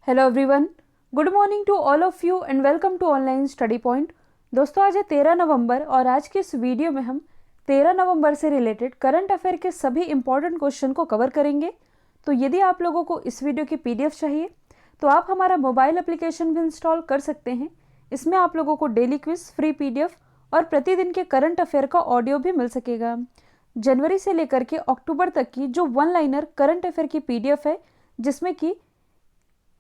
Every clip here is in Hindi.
Hello everyone, good morning to all of you and welcome to online study point. दोस्तों, आज है 13 नवंबर और आज के इस वीडियो में हम 13 नवंबर से रिलेटेड करंट अफेयर के सभी इंपॉर्टेंट क्वेश्चन को कवर करेंगे। तो यदि आप लोगों को इस वीडियो की पीडीएफ चाहिए तो आप हमारा मोबाइल एप्लीकेशन भी इंस्टॉल कर सकते हैं। इसमें आप लोगों को डेली क्विज, फ्री पीडीएफ और प्रतिदिन के करंट अफेयर का ऑडियो भी मिल सकेगा। जनवरी से लेकर के अक्टूबर तक की जो वन लाइनर करंट अफेयर की पीडीएफ है, जिसमें कि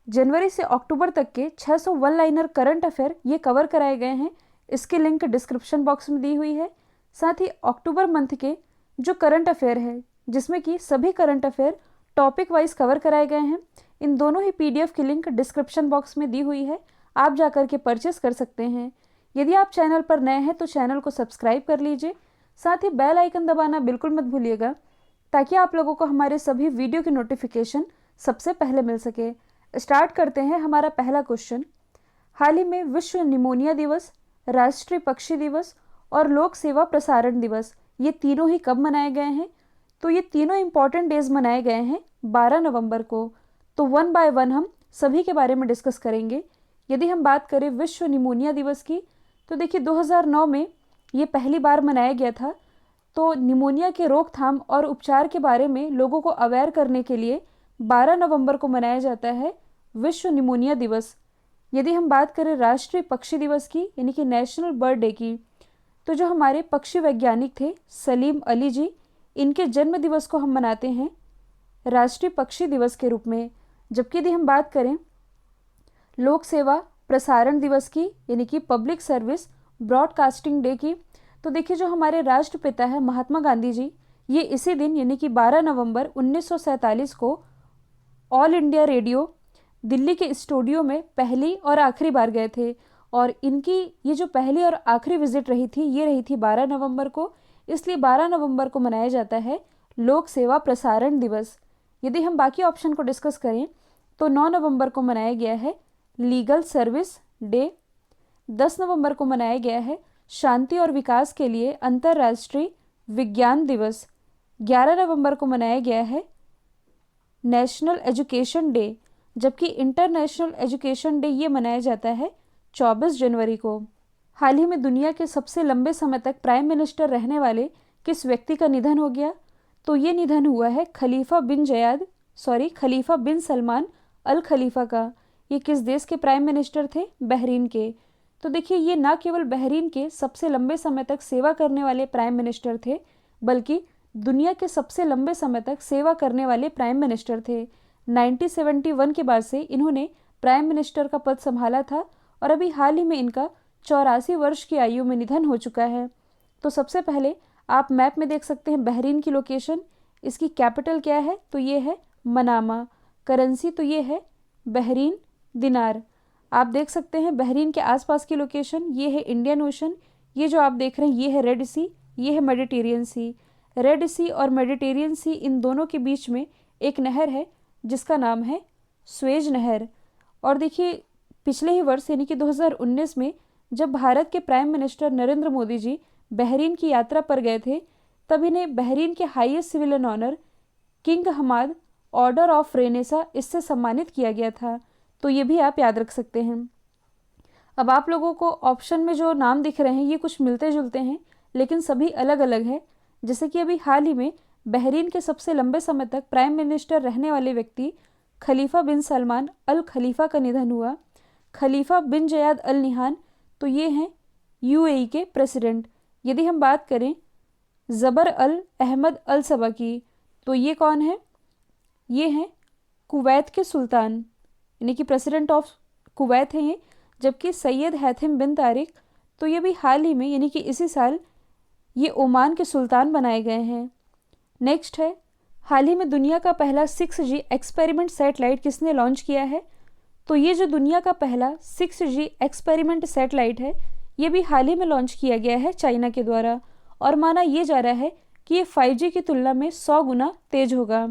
जनवरी से अक्टूबर तक के 600 वन लाइनर करंट अफेयर ये कवर कराए गए हैं। इसकी लिंक डिस्क्रिप्शन बॉक्स में दी हुई है। साथ ही अक्टूबर मंथ के जो करंट अफेयर है, जिसमें कि सभी current affair topic wise cover कराए गए हैं, इन दोनों ही पीडीएफ की लिंक डिस्क्रिप्शन बॉक्स में दी हुई है। आप जाकर के परचेस कर सकते हैं। यदि आप चैनल पर नए हैं तो चैनल को सब्सक्राइब कर लीजिए। साथ ही बेल आइकन दबाना बिल्कुल मत भूलिएगा, ताकि आप लोगों को हमारे सभी वीडियो की नोटिफिकेशन सबसे पहले मिल सके। स्टार्ट करते हैं हमारा पहला क्वेश्चन। हाल ही में विश्व निमोनिया दिवस, राष्ट्रीय पक्षी दिवस और लोक सेवा प्रसारण दिवस ये तीनों ही कब मनाए गए हैं? तो ये तीनों इंपॉर्टेंट डेज मनाए गए हैं 12 नवंबर को। तो वन बाय वन हम सभी के बारे में डिस्कस करेंगे। यदि हम बात करें विश्व निमोनिया दिवस की, तो देखिए 2009 में ये पहली बार मनाया गया था। तो निमोनिया के रोकथाम और उपचार के बारे में लोगों को अवेयर करने के लिए 12 नवंबर को मनाया जाता है विश्व निमोनिया दिवस। यदि हम बात करें राष्ट्रीय पक्षी दिवस की, यानी कि नेशनल बर्ड डे की, तो जो हमारे पक्षी वैज्ञानिक थे सलीम अली जी, इनके जन्म दिवस को हम मनाते हैं राष्ट्रीय पक्षी दिवस के रूप में। जबकि यदि हम बात करें लोक सेवा प्रसारण दिवस की, यानी कि पब्लिक सर्विस ब्रॉडकास्टिंग डे की, तो देखिए जो हमारे राष्ट्रपिता है महात्मा गांधी जी, ये इसी दिन यानी कि 12 नवंबर 1947 को ऑल इंडिया रेडियो दिल्ली के स्टूडियो में पहली और आखिरी बार गए थे। और इनकी ये जो पहली और आखिरी विजिट रही थी, ये रही थी 12 नवंबर को। इसलिए 12 नवंबर को मनाया जाता है लोक सेवा प्रसारण दिवस। यदि हम बाकी ऑप्शन को डिस्कस करें तो 9 नवंबर को मनाया गया है लीगल सर्विस डे। 10 नवंबर को मनाया गया है शांति और विकास के लिए अंतर्राष्ट्रीय विज्ञान दिवस। 11 नवंबर को मनाया गया है नेशनल एजुकेशन डे, जबकि इंटरनेशनल एजुकेशन डे ये मनाया जाता है 24 जनवरी को। हाल ही में दुनिया के सबसे लंबे समय तक प्राइम मिनिस्टर रहने वाले किस व्यक्ति का निधन हो गया? तो ये निधन हुआ है खलीफा बिन सलमान अल खलीफा का। ये किस देश के प्राइम मिनिस्टर थे? बहरीन के। तो देखिए ये ना केवल बहरीन के सबसे लंबे समय तक सेवा करने वाले प्राइम मिनिस्टर थे, बल्कि दुनिया के सबसे लंबे समय तक सेवा करने वाले प्राइम मिनिस्टर थे। 1971 के बाद से इन्होंने प्राइम मिनिस्टर का पद संभाला था और अभी हाल ही में इनका 84 वर्ष की आयु में निधन हो चुका है। तो सबसे पहले आप मैप में देख सकते हैं बहरीन की लोकेशन। इसकी कैपिटल क्या है? तो ये है मनामा। करेंसी तो ये है बहरीन दिनार। आप देख सकते हैं बहरीन के आसपास की लोकेशन, ये है इंडियन ओशन। ये जो आप देख रहे हैं ये है रेड सी, ये है मेडिटेरियन सी। रेड सी और मेडिटेरियन सी, इन दोनों के बीच में एक नहर है जिसका नाम है स्वेज नहर। और देखिए पिछले ही वर्ष यानी कि 2019 में जब भारत के prime minister Narendra Modi ji Bahrain की यात्रा पर गए थे, तब इन्हें बहरीन के highest civilian honour king Hamad order of Renaissance इससे सम्मानित किया गया था। तो ये भी आप याद रख सकते हैं। अब आप लोगों को ऑप्शन में जो नाम दिख रहे हैं ये कुछ मिलते जुलते हैं, लेकिन सभी अलग अलग है। जैसे कि अभी हाल ही में बहरीन के सबसे लंबे समय तक प्राइम मिनिस्टर रहने वाले व्यक्ति खलीफा बिन सलमान अल खलीफा का निधन हुआ। खलीफा बिन जयाद अल निहान, तो ये हैं यूएई के प्रेसिडेंट। यदि हम बात करें ज़बर अल अहमद अल सबा की, तो ये कौन है? ये हैं कुवैत के सुल्तान, यानी कि प्रेसिडेंट ऑफ कुवैत हैं ये। जबकि सैयद हैथम बिन तारिक, तो ये भी हाल ही में यानी कि इसी साल ये ओमान के सुल्तान बनाए गए हैं। नेक्स्ट है हाल ही में दुनिया का पहला 6G एक्सपेरिमेंट सैटेलाइट किसने लॉन्च किया है? तो ये जो दुनिया का पहला 6G एक्सपेरिमेंट सैटेलाइट है, ये भी हाल ही में लॉन्च किया गया है चाइना के द्वारा। और माना ये जा रहा है कि ये 5G की तुलना में 100 गुना तेज होगा।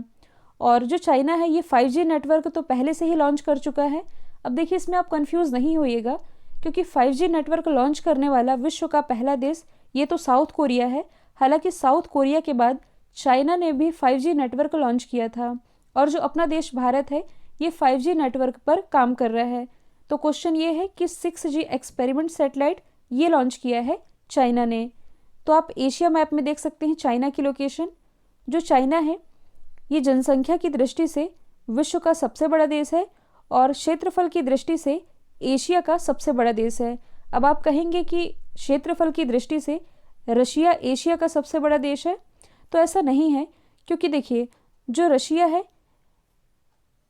और जो चाइना है ये 5G नेटवर्क तो पहले से ही लॉन्च कर चुका है। अब देखिए इसमें आप कंफ्यूज नहीं होइएगा, क्योंकि 5G नेटवर्क लॉन्च करने वाला विश्व का पहला देश ये तो साउथ कोरिया है। हालांकि साउथ कोरिया के बाद चाइना ने भी 5G नेटवर्क लॉन्च किया था। और जो अपना देश भारत है ये 5G नेटवर्क पर काम कर रहा है। तो क्वेश्चन ये है कि 6G एक्सपेरिमेंट सैटेलाइट ये लॉन्च किया है चाइना ने। तो आप एशिया मैप में देख सकते हैं चाइना की लोकेशन। जो चाइना है ये जनसंख्या की दृष्टि से विश्व का सबसे बड़ा देश है और क्षेत्रफल की दृष्टि से एशिया का सबसे बड़ा देश है। अब आप कहेंगे कि क्षेत्रफल की दृष्टि से रशिया एशिया का सबसे बड़ा देश है, तो ऐसा नहीं है, क्योंकि देखिए जो रशिया है,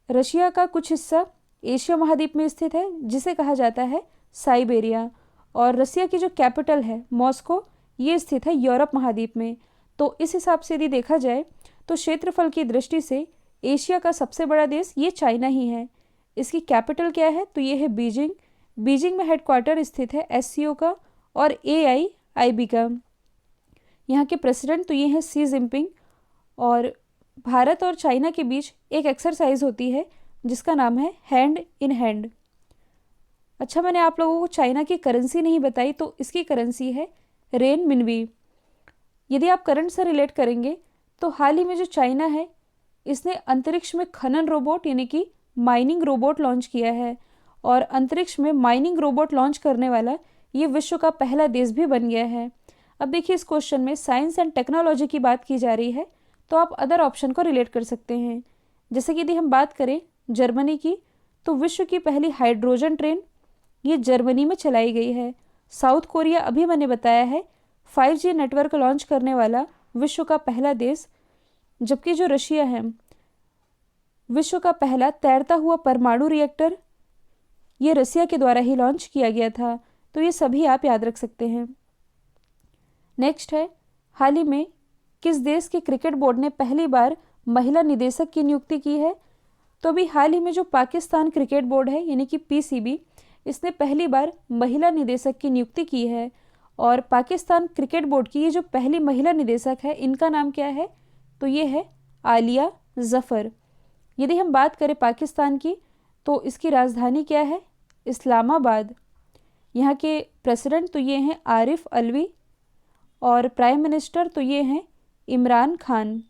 रशिया का कुछ हिस्सा एशिया महाद्वीप में स्थित है जिसे कहा जाता है साइबेरिया, और रसिया की जो कैपिटल है मॉस्को ये स्थित है यूरोप महाद्वीप में। तो इस हिसाब से यदि देखा जाए तो क्षेत्रफल की दृष्टि से एशिया का सबसे बड़ा देश ये चाइना ही है। इसकी कैपिटल क्या है, तो ये है बीजिंग। बीजिंग में हेडक्वार्टर स्थित है SCO का और AIIB का। यहाँ के प्रेसिडेंट तो ये हैं सी जिनपिंग। और भारत और चाइना के बीच एक एक्सरसाइज होती है जिसका नाम है हैंड इन हैंड। अच्छा, मैंने आप लोगों को चाइना की करेंसी नहीं बताई, तो इसकी करेंसी है रेन मिनवी। यदि आप करंट से रिलेट करेंगे तो हाल ही में जो चाइना है इसने अंतरिक्ष में खनन रोबोट यानी कि माइनिंग रोबोट लॉन्च किया है, और अंतरिक्ष में माइनिंग रोबोट लॉन्च करने वाला ये विश्व का पहला देश भी बन गया है। अब देखिए इस क्वेश्चन में साइंस एंड टेक्नोलॉजी की बात की जा रही है, तो आप अदर ऑप्शन को रिलेट कर सकते हैं। जैसे कि यदि हम बात करें जर्मनी की, तो विश्व की पहली हाइड्रोजन ट्रेन ये जर्मनी में चलाई गई है। साउथ कोरिया अभी मैंने बताया है 5G नेटवर्क लॉन्च करने वाला विश्व का पहला देश, जबकि जो रशिया है विश्व का पहला तैरता हुआ परमाणु रिएक्टर ये रसिया के द्वारा ही लॉन्च किया गया था। तो ये सभी आप याद रख सकते हैं। नेक्स्ट है, हाल ही में किस देश के क्रिकेट बोर्ड ने पहली बार महिला निदेशक की नियुक्ति की है, तो अभी हाल ही में जो पाकिस्तान क्रिकेट बोर्ड है यानी कि PCB, इसने पहली बार महिला निदेशक की नियुक्ति की है। और पाकिस्तान क्रिकेट बोर्ड की ये जो पहली महिला निदेशक है इनका नाम क्या है, तो ये है आलिया जफ़र। यदि हम बात करें पाकिस्तान की, तो इसकी राजधानी क्या है, इस्लामाबाद। यहाँ के प्रेसिडेंट तो ये हैं आरिफ अलवी और प्राइम मिनिस्टर तो ये हैं इमरान खान।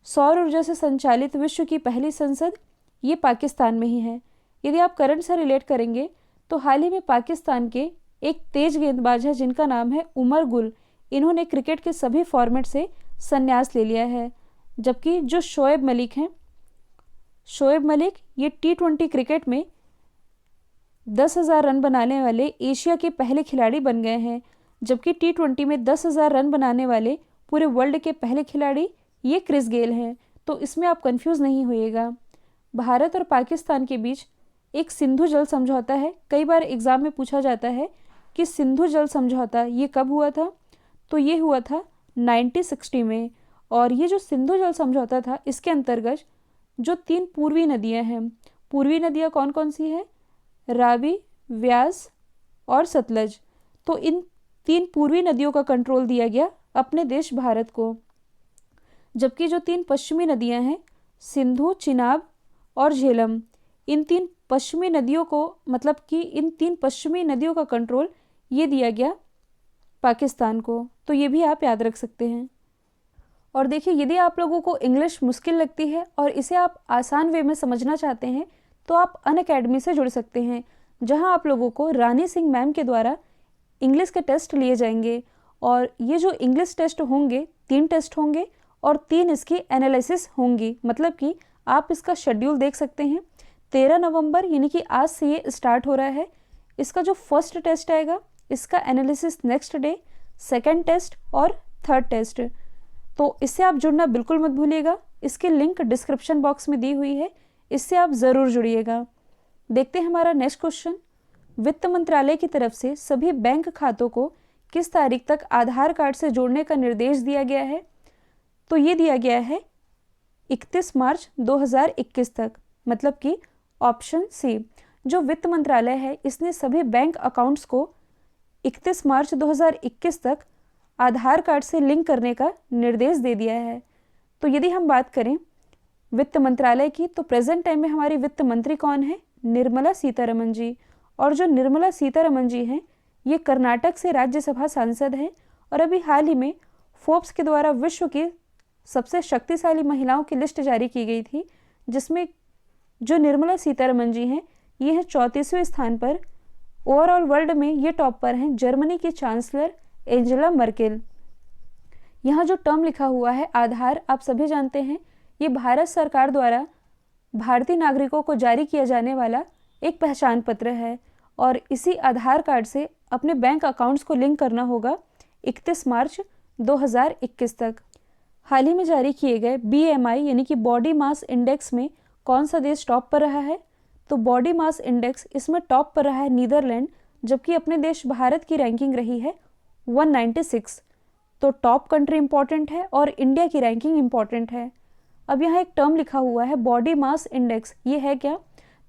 सौर ऊर्जा से संचालित विश्व की पहली संसद ये पाकिस्तान में ही है। यदि आप करंट से रिलेट करेंगे तो हाल ही में पाकिस्तान के एक तेज गेंदबाज है जिनका नाम है उमर गुल। इन्होंने क्रिकेट के सभी फॉर्मेट से संन्यास ले लिया है। जबकि जो शोएब मलिक हैं, शोएब मलिक ये T20 क्रिकेट में 10,000 रन बनाने वाले एशिया के पहले खिलाड़ी बन गए हैं। जबकि T20 में 10,000 रन बनाने वाले पूरे वर्ल्ड के पहले खिलाड़ी ये क्रिस गेल हैं। तो इसमें आप कंफ्यूज नहीं होइएगा। भारत और पाकिस्तान के बीच एक सिंधु जल समझौता है। कई बार एग्जाम में पूछा जाता है कि सिंधु जल समझौता ये कब हुआ था, तो ये हुआ था 1960 में। और ये जो सिंधु जल समझौता था इसके अंतर्गत जो 3 पूर्वी नदियां हैं, पूर्वी नदियां कौन कौन सी हैं, रावी, व्यास और सतलज। तो इन 3 पूर्वी नदियों का कंट्रोल दिया गया अपने देश भारत को। जबकि जो 3 पश्चिमी नदियां हैं, सिंधु, चिनाब और झेलम, इन 3 पश्चिमी नदियों को मतलब कि इन 3 पश्चिमी नदियों का कंट्रोल ये दिया गया पाकिस्तान को। तो ये भी आप याद रख सकते हैं। और देखिए यदि आप लोगों को इंग्लिश मुश्किल लगती है और इसे आप आसान वे में समझना चाहते हैं तो आप अनअकैडमी से जुड़ सकते हैं, जहां आप लोगों को रानी सिंह मैम के द्वारा इंग्लिश के टेस्ट लिए जाएंगे। और ये जो इंग्लिश टेस्ट होंगे 3 टेस्ट होंगे और 3 इसकी एनालिसिस होंगी। मतलब कि आप इसका शेड्यूल देख सकते हैं। 13 नवंबर यानी कि आज से ये स्टार्ट हो रहा है। इसका जो फर्स्ट टेस्ट आएगा इसका analysis next day, second test और थर्ड टेस्ट। तो इससे आप जुड़ना बिल्कुल मत भूलिएगा। इसकी लिंक डिस्क्रिप्शन बॉक्स में दी हुई है, इससे आप ज़रूर जुड़िएगा। देखते हैं हमारा नेक्स्ट क्वेश्चन। वित्त मंत्रालय की तरफ से सभी बैंक खातों को किस तारीख तक आधार कार्ड से जोड़ने का निर्देश दिया गया है, तो ये दिया गया है 31 मार्च 2021 तक। मतलब कि ऑप्शन सी, जो वित्त मंत्रालय है इसने सभी बैंक अकाउंट्स को 31 मार्च 2021 तक आधार कार्ड से लिंक करने का निर्देश दे दिया है। तो यदि हम बात करें वित्त मंत्रालय की, तो प्रेजेंट टाइम में हमारी वित्त मंत्री कौन है, निर्मला सीतारमण जी। और जो निर्मला सीतारमण जी हैं ये कर्नाटक से राज्यसभा सांसद हैं और अभी हाल ही में फोर्ब्स के द्वारा विश्व की सबसे शक्तिशाली महिलाओं की लिस्ट जारी की गई थी, जिसमें जो निर्मला सीतारमण जी हैं ये हैं 34वें स्थान पर। ओवरऑल वर्ल्ड में ये टॉप पर हैं जर्मनी की चांसलर एंजेला मर्केल। यहाँ जो टर्म लिखा हुआ है आधार, आप सभी जानते हैं ये भारत सरकार द्वारा भारतीय नागरिकों को जारी किया जाने वाला एक पहचान पत्र है और इसी आधार कार्ड से अपने बैंक अकाउंट्स को लिंक करना होगा 31 मार्च 2021 तक। हाल ही में जारी किए गए BMI यानी कि बॉडी मास इंडेक्स में कौन सा देश टॉप पर रहा है? तो बॉडी मास इंडेक्स इसमें टॉप पर रहा है नीदरलैंड, जबकि अपने देश भारत की रैंकिंग रही है 196। तो टॉप कंट्री इंपॉर्टेंट है और इंडिया की रैंकिंग इंपॉर्टेंट है। अब यहाँ एक टर्म लिखा हुआ है बॉडी मास इंडेक्स, ये है क्या?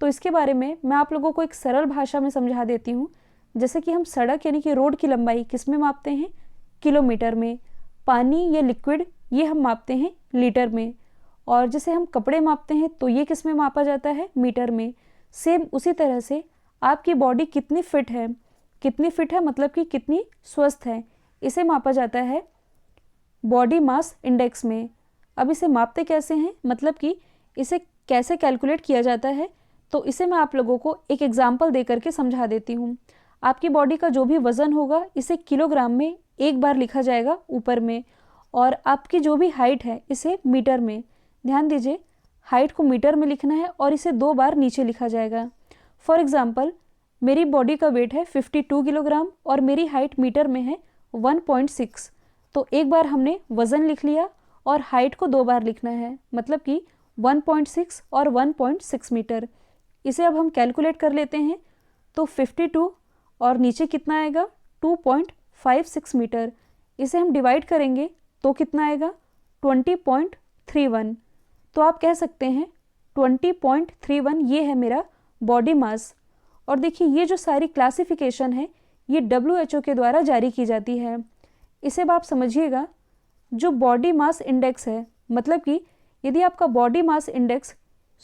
तो इसके बारे में मैं आप लोगों को एक सरल भाषा में समझा देती हूँ। जैसे कि हम सड़क यानी कि रोड की लंबाई किस में मापते हैं? किलोमीटर में। पानी या लिक्विड ये हम मापते हैं लीटर में। और जैसे हम कपड़े मापते हैं तो ये किस में मापा जाता है? मीटर में। सेम उसी तरह से आपकी बॉडी कितनी फिट है, कितनी फिट है मतलब कि कितनी स्वस्थ है, इसे मापा जाता है बॉडी मास इंडेक्स में। अब इसे मापते कैसे हैं, मतलब कि इसे कैसे कैलकुलेट किया जाता है, तो इसे मैं आप लोगों को एक एग्जाम्पल दे करके समझा देती हूँ। आपकी बॉडी का जो भी वज़न होगा इसे किलोग्राम में एक बार लिखा जाएगा ऊपर में, और आपकी जो भी हाइट है इसे मीटर में। ध्यान दीजिए, हाइट को मीटर में लिखना है और इसे 2 बार नीचे लिखा जाएगा। फॉर एग्जाम्पल मेरी बॉडी का वेट है 52 किलोग्राम और मेरी हाइट मीटर में है 1.6। तो एक बार हमने वज़न लिख लिया और हाइट को 2 बार लिखना है, मतलब कि 1.6 और 1.6 मीटर। इसे अब हम कैलकुलेट कर लेते हैं। तो 52 और नीचे कितना आएगा? 2.56 मीटर। इसे हम डिवाइड करेंगे तो कितना आएगा? 20.31। तो आप कह सकते हैं 20.31 ये है मेरा बॉडी मास। और देखिए ये जो सारी क्लासिफिकेशन है ये WHO के द्वारा जारी की जाती है। इसे अब आप समझिएगा, जो बॉडी मास इंडेक्स है, मतलब कि यदि आपका बॉडी मास इंडेक्स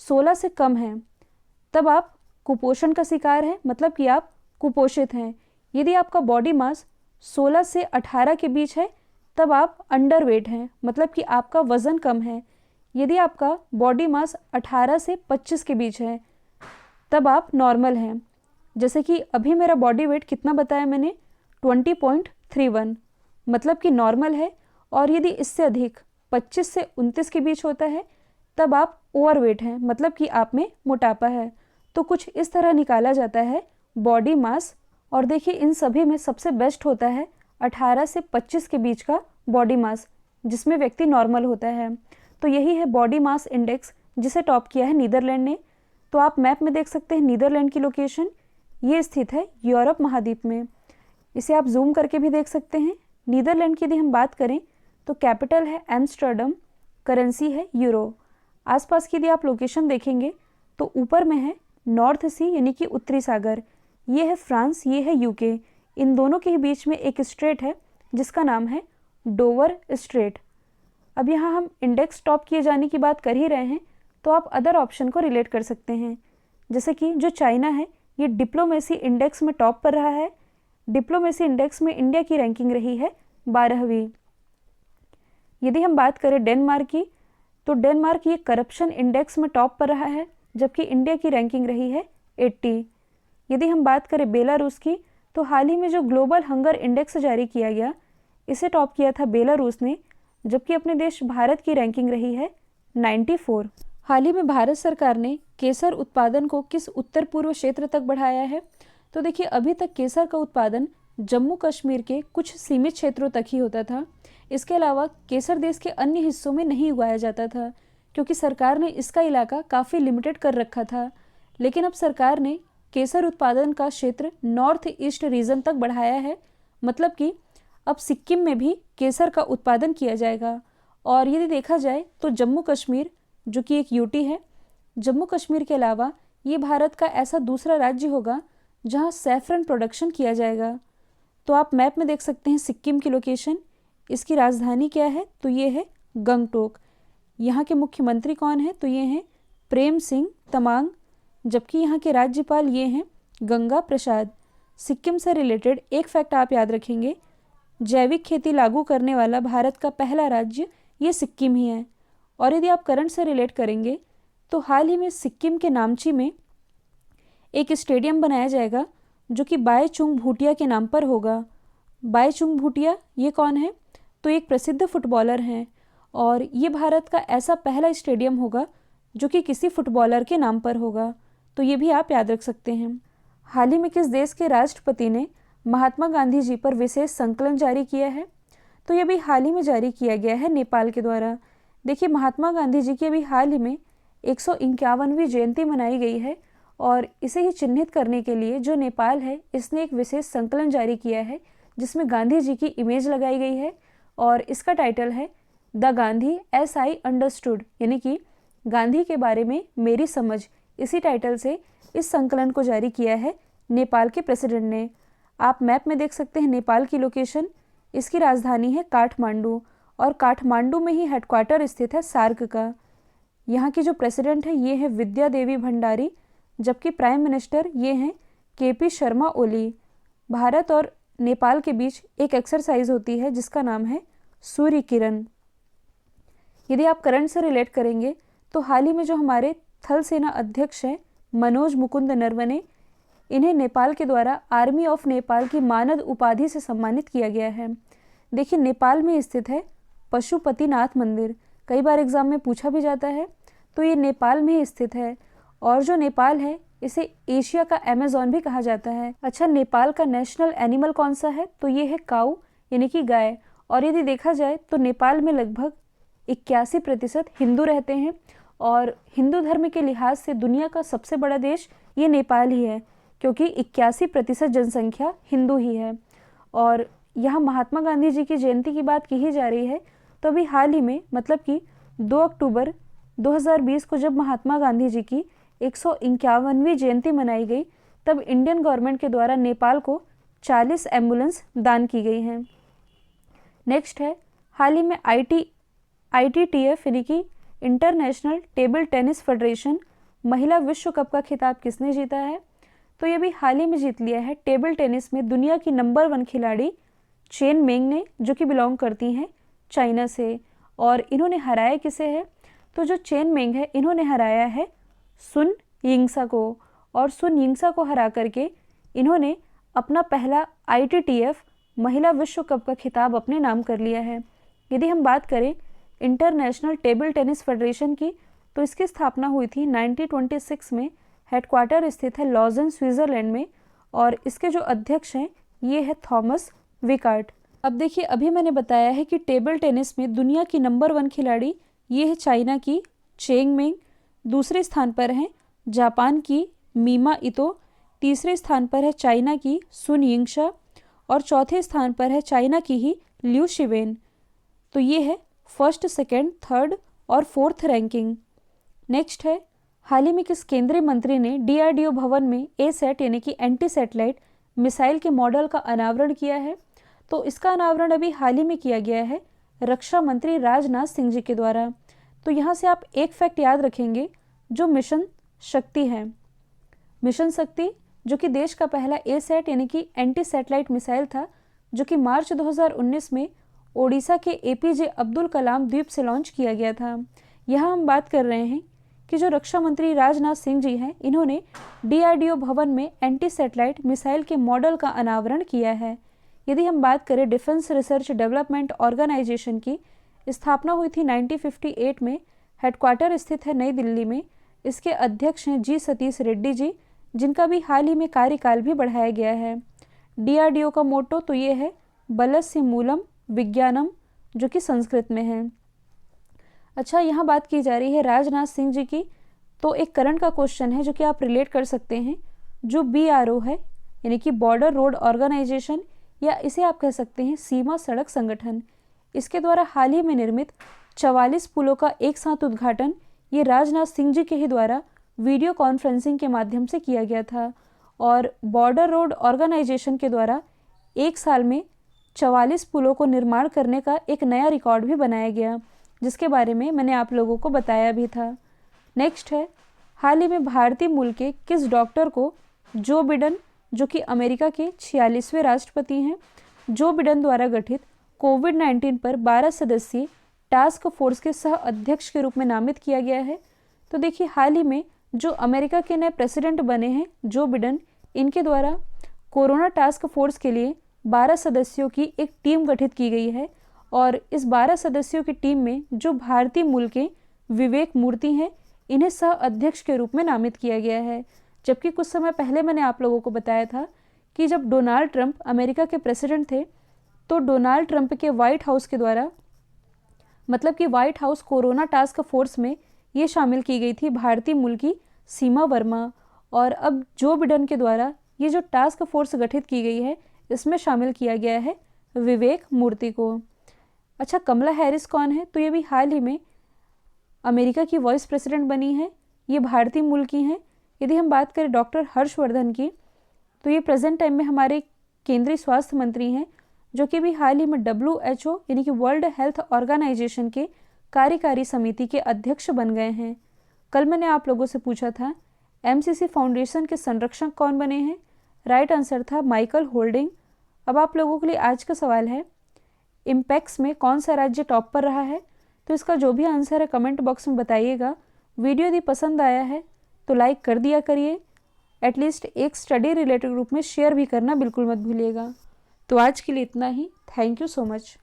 16 से कम है तब आप कुपोषण का शिकार हैं, मतलब कि आप कुपोषित हैं। यदि आपका बॉडी मास 16 से 18 के बीच है तब आप अंडरवेट हैं, मतलब कि आपका वज़न कम है। यदि आपका बॉडी मास 18 से 25 के बीच है तब आप नॉर्मल हैं। जैसे कि अभी मेरा बॉडी वेट कितना बताया मैंने? 20.31, मतलब कि नॉर्मल है। और यदि इससे अधिक 25 से 29 के बीच होता है तब आप ओवरवेट हैं, मतलब कि आप में मोटापा है। तो कुछ इस तरह निकाला जाता है बॉडी मास। और देखिए इन सभी में सबसे बेस्ट होता है 18 से 25 के बीच का बॉडी मास, जिसमें व्यक्ति नॉर्मल होता है। तो यही है बॉडी मास इंडेक्स, जिसे टॉप किया है नीदरलैंड ने। तो आप मैप में देख सकते हैं नीदरलैंड की लोकेशन, ये स्थित है यूरोप महाद्वीप में। इसे आप जूम करके भी देख सकते हैं। नीदरलैंड की यदि हम बात करें तो कैपिटल है एम्स्टर्डम, करेंसी है यूरो। आसपास की यदि आप लोकेशन देखेंगे तो ऊपर में है नॉर्थ सी यानी कि उत्तरी सागर, ये है फ्रांस, ये है UK। इन दोनों के ही बीच में एक स्ट्रेट है जिसका नाम है डोवर स्ट्रेट। अब यहाँ हम इंडेक्स टॉप किए जाने की बात कर ही रहे हैं तो आप अदर ऑप्शन को रिलेट कर सकते हैं। जैसे कि जो चाइना है ये डिप्लोमेसी इंडेक्स में टॉप पर रहा है। डिप्लोमेसी इंडेक्स में इंडिया की रैंकिंग रही है 12वीं। यदि हम बात करें डेनमार्क की तो डेनमार्क ये करप्शन इंडेक्स में टॉप पर रहा है, जबकि इंडिया की रैंकिंग रही है 80। यदि हम बात करें बेलारूस की तो हाल ही में जो ग्लोबल हंगर इंडेक्स जारी किया गया इसे टॉप किया था बेलारूस ने, जबकि अपने देश भारत की रैंकिंग रही है 94। हाल ही में भारत सरकार ने केसर उत्पादन को किस उत्तर पूर्व क्षेत्र तक बढ़ाया है? तो देखिए अभी तक केसर का उत्पादन जम्मू कश्मीर के कुछ सीमित क्षेत्रों तक ही होता था। इसके अलावा केसर देश के अन्य हिस्सों में नहीं उगाया जाता था, क्योंकि सरकार ने इसका इलाका काफ़ी लिमिटेड कर रखा था। लेकिन अब सरकार ने केसर उत्पादन का क्षेत्र नॉर्थ ईस्ट रीजन तक बढ़ाया है, मतलब कि अब सिक्किम में भी केसर का उत्पादन किया जाएगा। और यदि देखा जाए तो जम्मू कश्मीर, जो कि एक UT है, जम्मू कश्मीर के अलावा ये भारत का ऐसा दूसरा राज्य होगा जहां सैफरन प्रोडक्शन किया जाएगा। तो आप मैप में देख सकते हैं सिक्किम की लोकेशन। इसकी राजधानी क्या है? तो ये है गंगटोक। यहाँ के मुख्यमंत्री कौन है? तो ये हैं प्रेम सिंह तमांग, जबकि यहाँ के राज्यपाल ये हैं गंगा प्रसाद। सिक्किम से रिलेटेड एक फैक्ट आप याद रखेंगे, जैविक खेती लागू करने वाला भारत का पहला राज्य ये सिक्किम ही है। और यदि आप करंट से रिलेट करेंगे तो हाल ही में सिक्किम के नामची में एक स्टेडियम बनाया जाएगा जो कि बाईचुंग भूटिया के नाम पर होगा। बाईचुंग भूटिया ये कौन है? तो एक प्रसिद्ध फुटबॉलर हैं और ये भारत का ऐसा पहला स्टेडियम होगा जो कि किसी फुटबॉलर के नाम पर होगा। तो ये भी आप याद रख सकते हैं। हाल ही में किस देश के राष्ट्रपति ने महात्मा गांधी जी पर विशेष संकलन जारी किया है? तो ये भी हाल ही में जारी किया गया है नेपाल के द्वारा। देखिए, महात्मा गांधी जी की अभी हाल ही में 151वीं जयंती मनाई गई है और इसे ही चिन्हित करने के लिए जो नेपाल है इसने एक विशेष संकलन जारी किया है जिसमें गांधी जी की इमेज लगाई गई है और इसका टाइटल है the Gandhi S I understood, यानी कि गांधी के बारे में मेरी समझ। इसी टाइटल से इस संकलन को जारी किया है नेपाल के प्रेसिडेंट ने। आप मैप में देख सकते हैं नेपाल की लोकेशन। इसकी राजधानी है काठमांडू और काठमांडू में ही हेडक्वार्टर स्थित है सार्क का। यहाँ की जो प्रेसिडेंट है ये है विद्या देवी भंडारी, जबकि प्राइम मिनिस्टर ये हैं केपी शर्मा ओली। भारत और नेपाल के बीच एक एक्सरसाइज होती है जिसका नाम है सूर्य किरण। यदि आप करंट से रिलेट करेंगे तो हाल ही में जो हमारे थल सेना अध्यक्ष हैं मनोज मुकुंद नरवणे, इन्हें नेपाल के द्वारा आर्मी ऑफ नेपाल की मानद उपाधि से सम्मानित किया गया है। देखिए, नेपाल में स्थित है पशुपतिनाथ मंदिर, कई बार एग्जाम में पूछा भी जाता है। तो ये नेपाल में ही स्थित है और जो नेपाल है इसे एशिया का अमेज़न भी कहा जाता है। अच्छा, नेपाल का नेशनल एनिमल कौन सा है? तो ये है काऊ, यानी कि गाय। और यदि देखा जाए तो नेपाल में लगभग 81% हिंदू रहते हैं और हिंदू धर्म के लिहाज से दुनिया का सबसे बड़ा देश ये नेपाल ही है, क्योंकि 81% जनसंख्या हिंदू ही है। और यहाँ महात्मा गांधी जी की जयंती की बात की ही जा रही है, तो अभी हाल ही में मतलब कि 2 अक्टूबर 2020 को जब महात्मा गांधी जी की 151वीं जयंती मनाई गई, तब इंडियन गवर्नमेंट के द्वारा नेपाल को 40 एम्बुलेंस दान की गई हैं। नेक्स्ट है, हाल ही में ITTF यानी कि इंटरनेशनल टेबल टेनिस फेडरेशन महिला विश्व कप का खिताब किसने जीता है? तो ये भी हाल ही में जीत लिया है। टेबल टेनिस में दुनिया की नंबर 1 खिलाड़ी चेन मेंग ने, जो कि बिलोंग करती हैं चाइना से। और इन्होंने हराया किसे है? तो जो चेन मेंग है इन्होंने हराया है सुन यिंगसा को, और सुन यिंगसा को हरा करके इन्होंने अपना पहला ITTF महिला विश्व कप का खिताब अपने नाम कर लिया है। यदि हम बात करें इंटरनेशनल टेबल टेनिस फेडरेशन की, तो इसकी स्थापना हुई थी 1926 में। हेडक्वार्टर स्थित है लॉजन स्विट्जरलैंड में और इसके जो अध्यक्ष हैं ये है थॉमस विकार्ट। अब देखिए, अभी मैंने बताया है कि टेबल टेनिस में दुनिया की नंबर 1 खिलाड़ी ये है चाइना की चेंग मेंग, दूसरे स्थान पर हैं जापान की मीमा इतो, तीसरे स्थान पर है चाइना की सुन यिंगशा और चौथे स्थान पर है चाइना की ही लिu शिवेन। तो ये है फर्स्ट, सेकंड, थर्ड और फोर्थ रैंकिंग। नेक्स्ट है, हाल ही में किस केंद्रीय मंत्री ने DRDO भवन में ASAT यानी कि एंटी सैटेलाइट मिसाइल के मॉडल का अनावरण किया है? तो इसका अनावरण अभी हाल ही में किया गया है रक्षा मंत्री राजनाथ सिंह जी के द्वारा। तो यहाँ से आप एक फैक्ट याद रखेंगे, जो मिशन शक्ति है, मिशन शक्ति जो कि देश का पहला ASAT यानी कि एंटी सैटेलाइट मिसाइल था, जो कि मार्च 2019 में ओडिशा के APJ अब्दुल कलाम द्वीप से लॉन्च किया गया था। यहाँ हम बात कर रहे हैं कि जो रक्षा मंत्री राजनाथ सिंह जी हैं, इन्होंने DRDO भवन में एंटी सैटेलाइट मिसाइल के मॉडल का अनावरण किया है। यदि हम बात करें डिफेंस रिसर्च डेवलपमेंट ऑर्गेनाइजेशन की, स्थापना हुई थी 1958 में, हेडक्वार्टर स्थित है नई दिल्ली में। इसके अध्यक्ष हैं जी सतीश रेड्डी जी, जिनका भी हाल ही में कार्यकाल भी बढ़ाया गया है। DRDO का मोटो तो ये है बलस्य मूलम विज्ञानम, जो कि संस्कृत में है। अच्छा, यहाँ बात की जा रही है राजनाथ सिंह जी की, तो एक करंट का क्वेश्चन है जो कि आप रिलेट कर सकते हैं। जो BRO है यानी कि बॉर्डर रोड ऑर्गेनाइजेशन, या इसे आप कह सकते हैं सीमा सड़क संगठन, इसके द्वारा हाल ही में निर्मित 44 पुलों का एक साथ उद्घाटन ये राजनाथ सिंह जी के ही द्वारा वीडियो कॉन्फ्रेंसिंग के माध्यम से किया गया था। और बॉर्डर रोड ऑर्गेनाइजेशन के द्वारा एक साल में 44 पुलों को निर्माण करने का एक नया रिकॉर्ड भी बनाया गया, जिसके बारे में मैंने आप लोगों को बताया भी था। नेक्स्ट है, हाल ही में भारतीय मूल के किस डॉक्टर को जो बिडेन, जो कि अमेरिका के 46वें राष्ट्रपति हैं, जो बिडेन द्वारा गठित कोविड-19 पर 12 सदस्यीय टास्क फोर्स के सह अध्यक्ष के रूप में नामित किया गया है? तो देखिए हाल ही में जो अमेरिका के नए प्रेसिडेंट बने हैं जो बिडेन, इनके द्वारा कोरोना टास्क फोर्स के लिए 12 सदस्यों की एक टीम गठित की गई है और इस 12 सदस्यों की टीम में जो भारतीय मूल के विवेक मूर्ति हैं इन्हें सह अध्यक्ष के रूप में नामित किया गया है। जबकि कुछ समय पहले मैंने आप लोगों को बताया था कि जब डोनाल्ड ट्रंप अमेरिका के प्रेसिडेंट थे तो डोनाल्ड ट्रंप के व्हाइट हाउस के द्वारा, मतलब कि white house corona task force में ये शामिल की गई थी भारतीय मूल की सीमा वर्मा, और अब जो बिडेन के द्वारा ये जो टास्क फोर्स गठित की गई है इसमें शामिल किया गया है विवेक मूर्ति को। अच्छा, कमला हैरिस कौन है? तो ये भी हाल ही में अमेरिका की वाइस प्रेसिडेंट बनी है, ये भारतीय मूल की हैं। यदि हम बात करें डॉक्टर हर्षवर्धन की, तो ये प्रेजेंट टाइम में हमारे केंद्रीय स्वास्थ्य मंत्री हैं, जो कि भी हाल ही में WHO यानी कि वर्ल्ड हेल्थ ऑर्गेनाइजेशन के कार्यकारी समिति के अध्यक्ष बन गए हैं। कल मैंने आप लोगों से पूछा था MCC फाउंडेशन के संरक्षक कौन बने हैं? राइट आंसर था माइकल होल्डिंग। अब आप लोगों के लिए आज का सवाल है, इम्पैक्स में कौन सा राज्य टॉप पर रहा है? तो इसका जो भी आंसर है कमेंट बॉक्स में बताइएगा। वीडियो यदि पसंद आया है तो लाइक कर दिया करिए, एटलीस्ट एक स्टडी रिलेटेड ग्रुप में शेयर भी करना बिल्कुल मत भूलिएगा। तो आज के लिए इतना ही। Thank you so much.